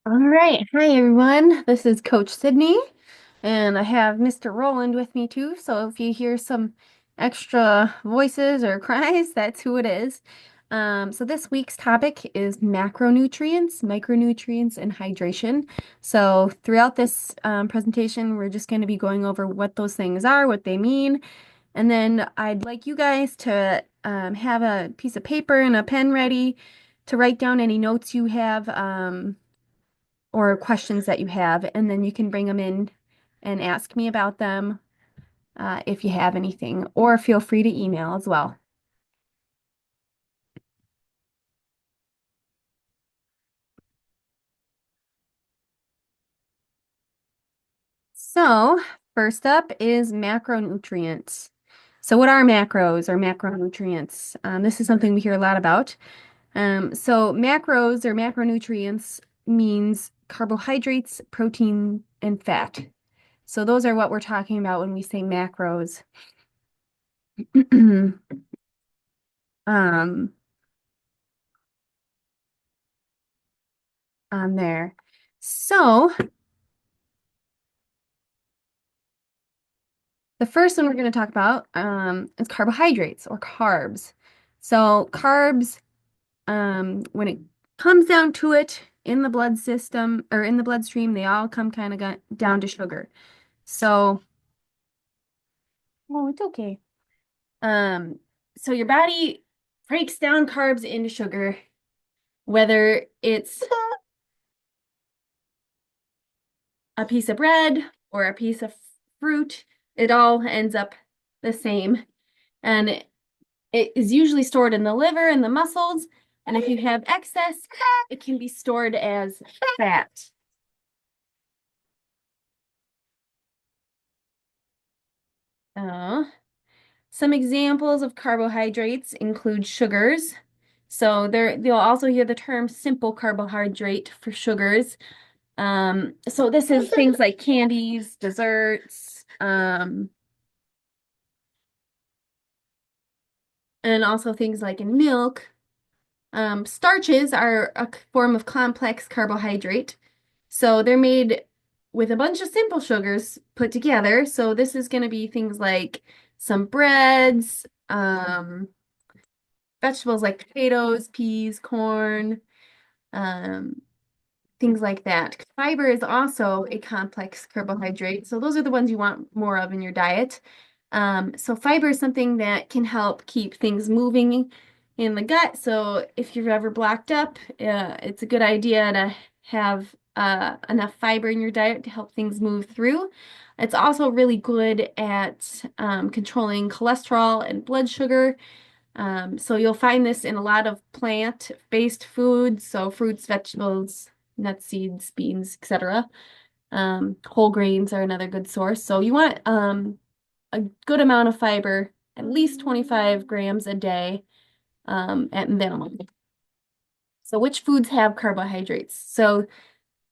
All right. Hi, everyone. This is Coach Sydney, and I have Mr. Roland with me too. So if you hear some extra voices or cries, that's who it is. So this week's topic is macronutrients, micronutrients, and hydration. So throughout this presentation, we're just going to be going over what those things are, what they mean, and then I'd like you guys to have a piece of paper and a pen ready to write down any notes you have. Or questions that you have, and then you can bring them in and ask me about them if you have anything, or feel free to email as well. So, first up is macronutrients. So, what are macros or macronutrients? This is something we hear a lot about. So, macros or macronutrients means carbohydrates, protein, and fat. So, those are what we're talking about when we say macros. um, on there. So, the first one we're going to talk about is carbohydrates or carbs. So carbs, when it comes down to it, in the blood system or in the bloodstream, they all come kind of down to sugar. So, oh, it's okay. Um, so your body breaks down carbs into sugar, whether it's a piece of bread or a piece of fruit, it all ends up the same. And it is usually stored in the liver and the muscles. And if you have excess, it can be stored as fat. Uh, some examples of carbohydrates include sugars. So you'll also hear the term simple carbohydrate for sugars. So this is things like candies, desserts, and also things like in milk. Starches are a form of complex carbohydrate. So they're made with a bunch of simple sugars put together. So this is going to be things like some breads, vegetables like potatoes, peas, corn, um, things like that. Fiber is also a complex carbohydrate. So those are the ones you want more of in your diet. So fiber is something that can help keep things moving in the gut. So if you're ever blocked up, it's a good idea to have enough fiber in your diet to help things move through. It's also really good at controlling cholesterol and blood sugar. So you'll find this in a lot of plant-based foods, so fruits, vegetables, nuts, seeds, beans, etc. Whole grains are another good source. So you want a good amount of fiber, at least 25 grams a day at minimum. So which foods have carbohydrates? So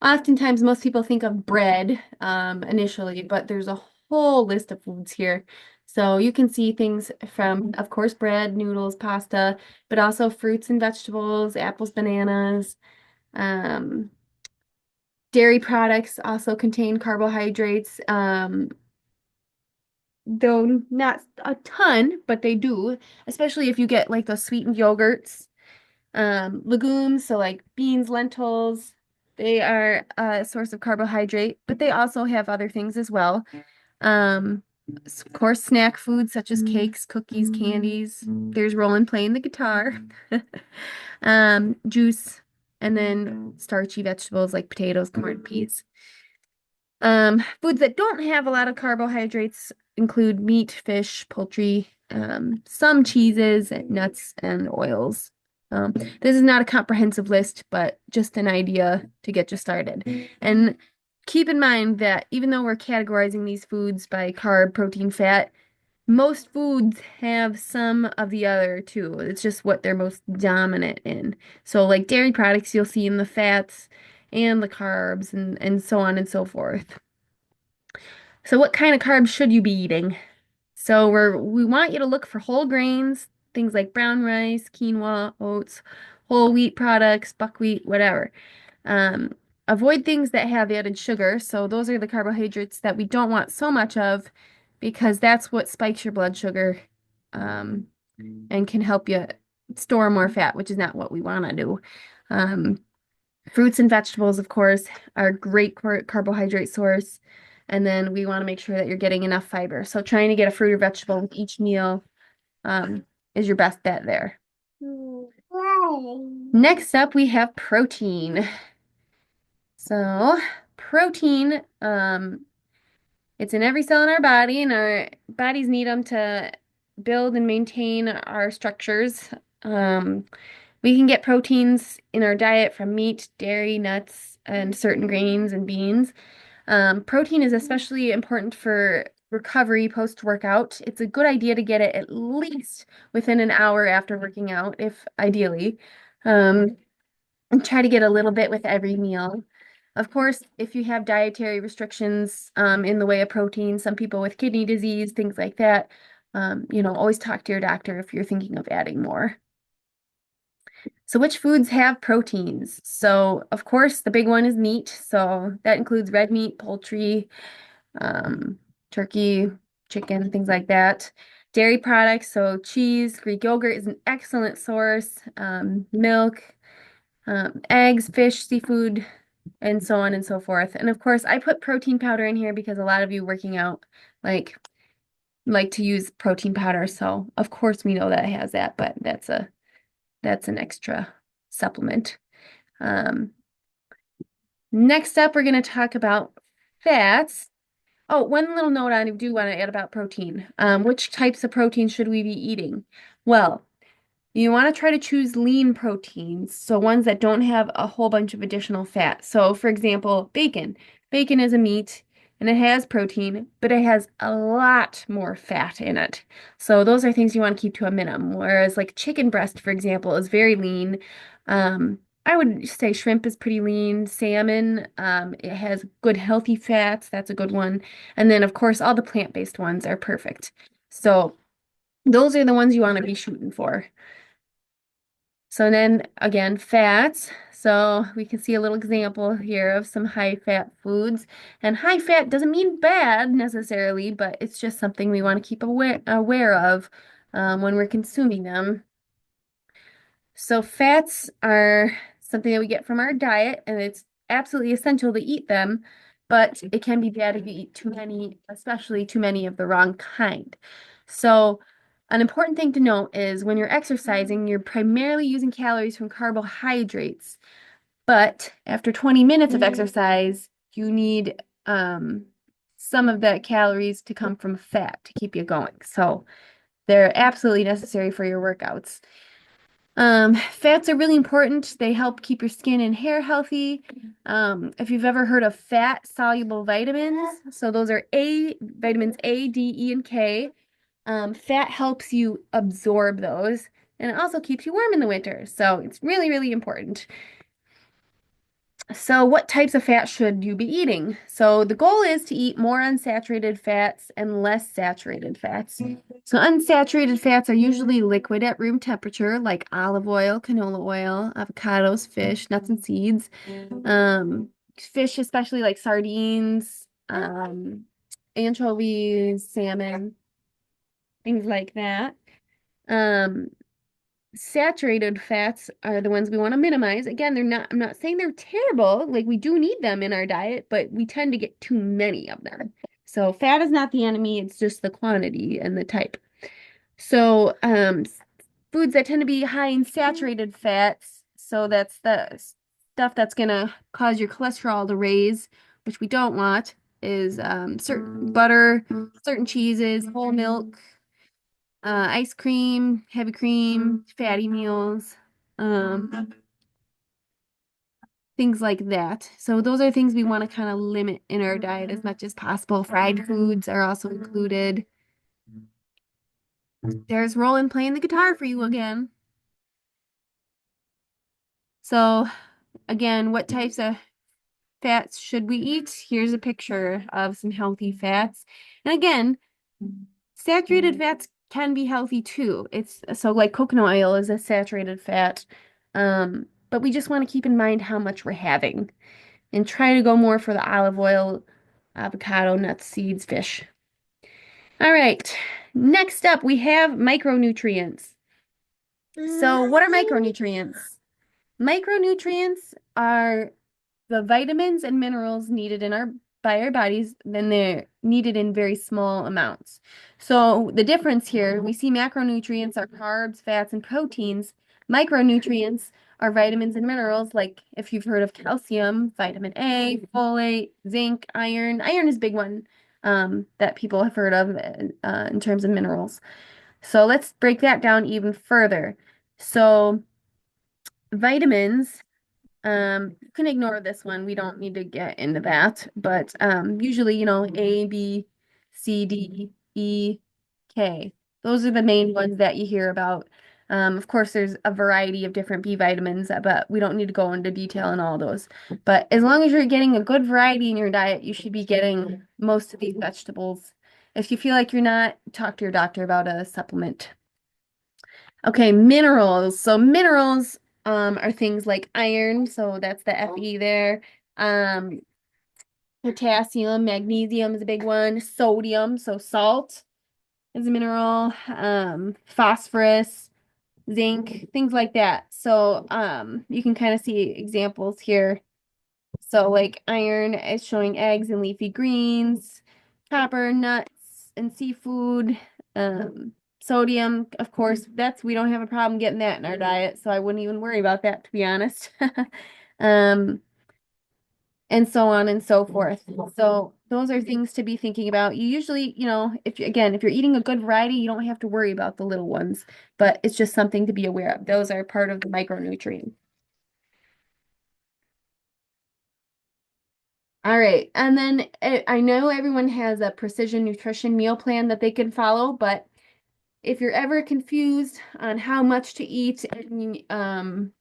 oftentimes most people think of bread initially, but there's a whole list of foods here. So you can see things from, of course, bread, noodles, pasta, but also fruits and vegetables, apples, bananas. Um, Dairy products also contain carbohydrates, though not a ton, but they do, especially if you get like those sweetened yogurts. Legumes, so like beans, lentils, they are a source of carbohydrate, but they also have other things as well. Um, of course, snack foods such as cakes, cookies, candies. There's Roland playing the guitar. Juice, and then starchy vegetables like potatoes, corn, peas. Foods that don't have a lot of carbohydrates include meat, fish, poultry, some cheeses, nuts, and oils. This is not a comprehensive list, but just an idea to get you started. And keep in mind that even though we're categorizing these foods by carb, protein, fat, most foods have some of the other too. It's just what they're most dominant in. So like dairy products, you'll see in the fats and the carbs and so on and so forth. So what kind of carbs should you be eating? So we want you to look for whole grains, things like brown rice, quinoa, oats, whole wheat products, buckwheat, whatever. Um, avoid things that have added sugar. So those are the carbohydrates that we don't want so much of because that's what spikes your blood sugar um, and can help you store more fat, which is not what we want to do. Um, Fruits and vegetables, of course, are a great carbohydrate source. And then we want to make sure that you're getting enough fiber. So trying to get a fruit or vegetable with each meal is your best bet there. Next up, we have protein. So protein, it's in every cell in our body, and our bodies need them to build and maintain our structures. We can get proteins in our diet from meat, dairy, nuts, and certain grains and beans. Protein is especially important for recovery post-workout. It's a good idea to get it at least within an hour after working out, if ideally. Um, and try to get a little bit with every meal. Of course, if you have dietary restrictions in the way of protein, some people with kidney disease, things like that, always talk to your doctor if you're thinking of adding more. So which foods have proteins? So of course, the big one is meat. So that includes red meat, poultry, turkey, chicken, things like that. Dairy products, so cheese, Greek yogurt is an excellent source. Milk, eggs, fish, seafood, and so on and so forth. And of course, I put protein powder in here because a lot of you working out like to use protein powder. So of course we know that it has that, but that's an extra supplement. Um, Next up, we're going to talk about fats. Oh, one little note I do want to add about protein. Which types of protein should we be eating? Well, you want to try to choose lean proteins, so ones that don't have a whole bunch of additional fat. So, for example, bacon. Bacon is a meat and it has protein, but it has a lot more fat in it. So, those are things you want to keep to a minimum. Whereas, like chicken breast, for example, is very lean. I would say shrimp is pretty lean. Salmon, it has good healthy fats. That's a good one. And then, of course, all the plant-based ones are perfect. So, those are the ones you want to be shooting for. So then again, fats. So we can see a little example here of some high fat foods. And high fat doesn't mean bad necessarily, but it's just something we want to keep aware of when we're consuming them. So fats are something that we get from our diet, and it's absolutely essential to eat them, but it can be bad if you eat too many, especially too many of the wrong kind. So an important thing to note is when you're exercising, you're primarily using calories from carbohydrates, but after 20 minutes of exercise, you need some of that calories to come from fat to keep you going. So they're absolutely necessary for your workouts. Fats are really important. They help keep your skin and hair healthy. If you've ever heard of fat soluble vitamins, so those are vitamins A, D, E, and K. Fat helps you absorb those, and it also keeps you warm in the winter. So it's really, really important. So what types of fat should you be eating? So the goal is to eat more unsaturated fats and less saturated fats. So unsaturated fats are usually liquid at room temperature, like olive oil, canola oil, avocados, fish, nuts and seeds. Fish, especially like sardines, anchovies, salmon, things like that. Um, Saturated fats are the ones we want to minimize. Again, I'm not saying they're terrible. Like we do need them in our diet, but we tend to get too many of them. So fat is not the enemy, it's just the quantity and the type. So, foods that tend to be high in saturated fats, so that's the stuff that's gonna cause your cholesterol to raise, which we don't want, is certain butter, certain cheeses, whole milk, ice cream, heavy cream, fatty meals, things like that. So those are things we want to kind of limit in our diet as much as possible. Fried foods are also included. There's Roland playing the guitar for you again. So again, what types of fats should we eat? Here's a picture of some healthy fats. And again, saturated fats can be healthy too. It's so like coconut oil is a saturated fat. But we just want to keep in mind how much we're having. and try to go more for the olive oil, avocado, nuts, seeds, fish. All right. Next up, we have micronutrients. So, what are micronutrients? Micronutrients are the vitamins and minerals needed in our by our bodies, then they're needed in very small amounts. So the difference here, we see macronutrients are carbs, fats, and proteins. Micronutrients are vitamins and minerals, like if you've heard of calcium, vitamin A, folate, zinc, iron. Iron is a big one that people have heard of in terms of minerals. So let's break that down even further. So vitamins you can ignore this one. We don't need to get into that. But usually, A, B, C, D, E, K. Those are the main ones that you hear about. Of course, there's a variety of different B vitamins, but we don't need to go into detail on all those. But as long as you're getting a good variety in your diet, you should be getting most of these vegetables. If you feel like you're not, talk to your doctor about a supplement. Okay, minerals. So minerals are things like iron, so that's the Fe there. Um, Potassium, magnesium is a big one. Sodium, so salt is a mineral. Phosphorus, zinc, things like that. So you can kind of see examples here. So like iron is showing eggs and leafy greens, copper, nuts, and seafood. Sodium, of course, we don't have a problem getting that in our diet, so I wouldn't even worry about that, to be honest. Um, and so on and so forth. So those are things to be thinking about. You usually, if you're eating a good variety, you don't have to worry about the little ones, but it's just something to be aware of. Those are part of the micronutrient. All right. And then I know everyone has a precision nutrition meal plan that they can follow, but if you're ever confused on how much to eat and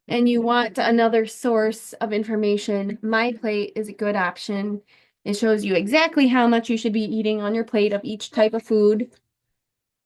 you want another source of information, My Plate is a good option. It shows you exactly how much you should be eating on your plate of each type of food.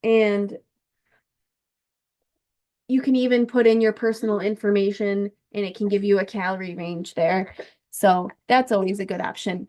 And you can even put in your personal information and it can give you a calorie range there. So that's always a good option.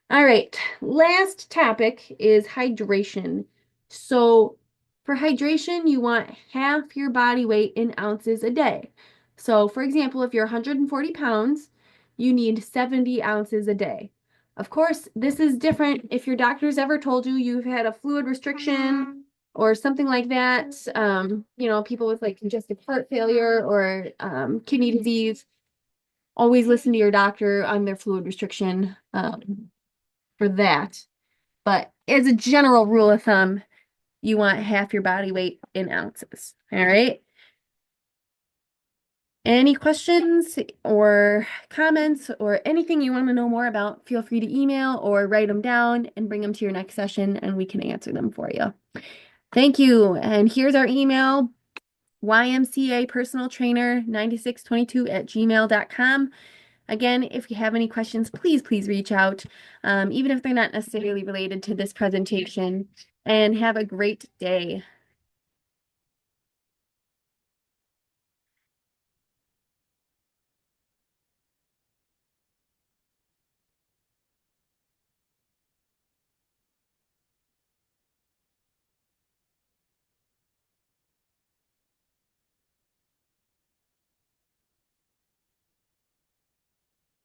All right, last topic is hydration. So for hydration, you want half your body weight in ounces a day. So for example, if you're 140 pounds, you need 70 ounces a day. Of course, this is different if your doctor's ever told you you've had a fluid restriction or something like that. People with like congestive heart failure or kidney disease, always listen to your doctor on their fluid restriction for that. But as a general rule of thumb, you want half your body weight in ounces. All right. Any questions or comments or anything you want to know more about, feel free to email or write them down and bring them to your next session and we can answer them for you. Thank you. And here's our email, YMCA personal trainer 9622@gmail.com. Again, if you have any questions, please reach out, even if they're not necessarily related to this presentation. And have a great day.